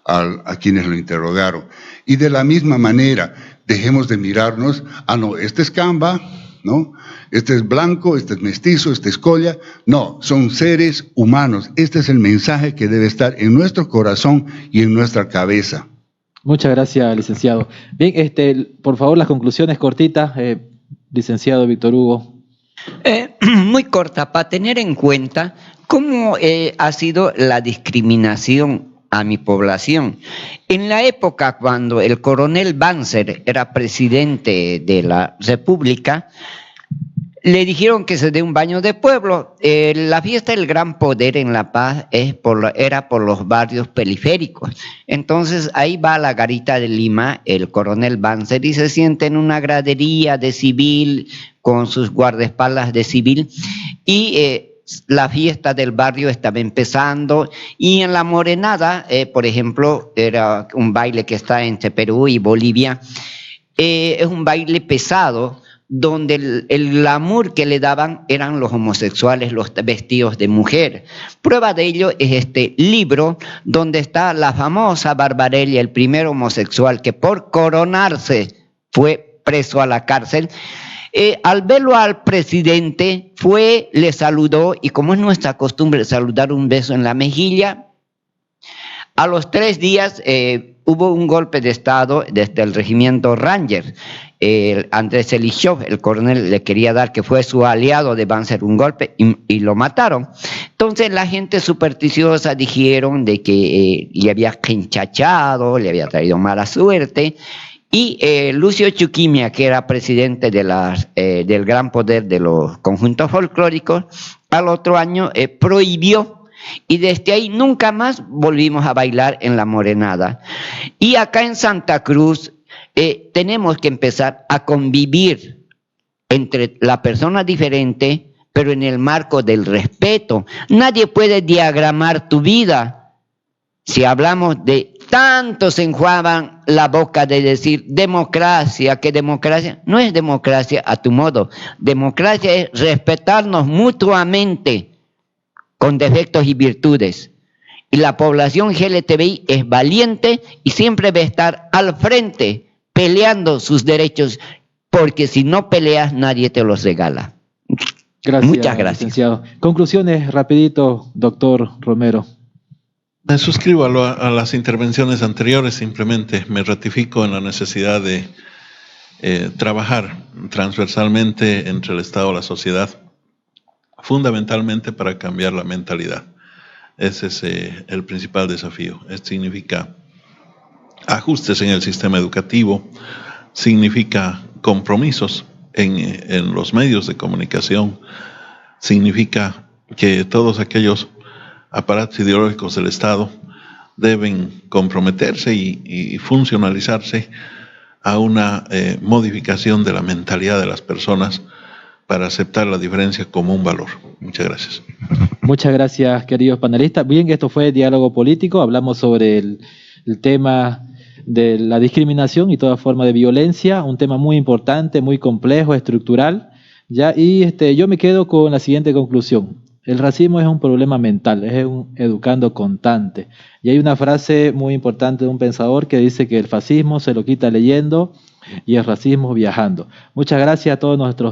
a quienes lo interrogaron. Y de la misma manera, dejemos de mirarnos, no, este es Camba, ¿no? Este es blanco, este es mestizo, este es colla. No, son seres humanos. Este es el mensaje que debe estar en nuestro corazón y en nuestra cabeza. Muchas gracias, licenciado. Bien, por favor, las conclusiones cortitas, licenciado Víctor Hugo. Muy corta, para tener en cuenta cómo ha sido la discriminación a mi población. En la época cuando el coronel Banzer era presidente de la República, le dijeron que se dé un baño de pueblo. La fiesta del Gran Poder en La Paz era por los barrios periféricos. Entonces ahí va a la garita de Lima el coronel Banzer y se sienta en una gradería de civil con sus guardaespaldas de civil y la fiesta del barrio estaba empezando y en la Morenada, por ejemplo, era un baile que está entre Perú y Bolivia, es un baile pesado donde el glamour que le daban eran los homosexuales, los vestidos de mujer. Prueba de ello es este libro donde está la famosa Barbarella, el primer homosexual que por coronarse fue preso a la cárcel. Al verlo al presidente le saludó y como es nuestra costumbre saludar un beso en la mejilla, a los 3 días hubo un golpe de estado desde el regimiento Ranger. Andrés Elichov, el coronel, le quería dar, que fue su aliado de Banzer, un golpe y lo mataron. Entonces la gente supersticiosa dijeron de que le había quinchachado, le había traído mala suerte. Y Lucio Chuquimia, que era presidente del Gran Poder de los conjuntos folclóricos, al otro año prohibió. Y desde ahí nunca más volvimos a bailar en la Morenada. Y acá en Santa Cruz tenemos que empezar a convivir entre la persona diferente, pero en el marco del respeto. Nadie puede diagramar tu vida. Si hablamos de tanto se enjuagan la boca de decir democracia, que democracia no es democracia a tu modo. Democracia es respetarnos mutuamente con defectos y virtudes. Y la población LGTBI es valiente y siempre va a estar al frente peleando sus derechos, porque si no peleas nadie te los regala. Gracias, muchas gracias. Licenciado. Conclusiones rapidito, doctor Romero. Me suscribo a las intervenciones anteriores, simplemente me ratifico en la necesidad de trabajar transversalmente entre el Estado y la sociedad, fundamentalmente para cambiar la mentalidad. Ese es el principal desafío. Esto significa ajustes en el sistema educativo, significa compromisos en los medios de comunicación, significa que todos aquellos aparatos ideológicos del Estado deben comprometerse y funcionalizarse a una modificación de la mentalidad de las personas para aceptar la diferencia como un valor. Muchas gracias. Muchas gracias, queridos panelistas. Bien, esto fue Diálogo Político. Hablamos sobre el tema de la discriminación y toda forma de violencia, un tema muy importante, muy complejo, estructural. ¿Ya? Y yo me quedo con la siguiente conclusión. El racismo es un problema mental, es un educando constante. Y hay una frase muy importante de un pensador que dice que el fascismo se lo quita leyendo y el racismo viajando. Muchas gracias a todos nuestros